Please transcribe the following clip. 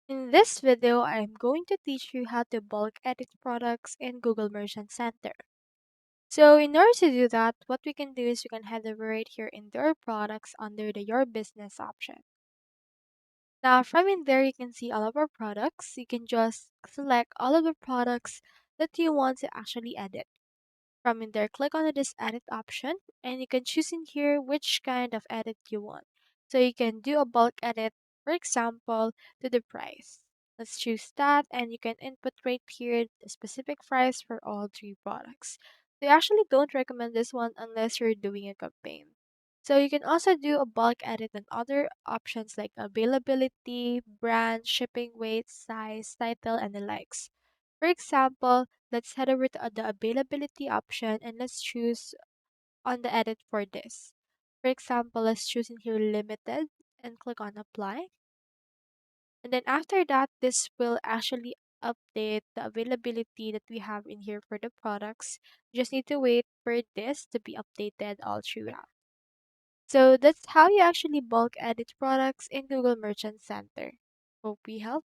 In this video, I'm going to teach you how to bulk edit products in Google Merchant Center. So in order to do that, what we can do is we can head over right here into our products under the Your Business option. Now from in there, you can see all of our products. You can just select all of the products that you want to actually edit. From in there, click on this edit option and you can choose in here which kind of edit you want. So you can do a bulk edit, for example, to the price. Let's choose that and you can input right here the specific price for all three products. So I actually don't recommend this one unless you're doing a campaign. So you can also do a bulk edit on other options like availability, brand, shipping weight, size, title, and the likes. For example, let's head over to the availability option and let's choose on the edit for this. For example, let's choose in here limited and click on apply. And then after that, this will actually update the availability that we have in here for the products. You just need to wait for this to be updated all throughout. So that's how you actually bulk edit products in Google Merchant Center. Hope we helped.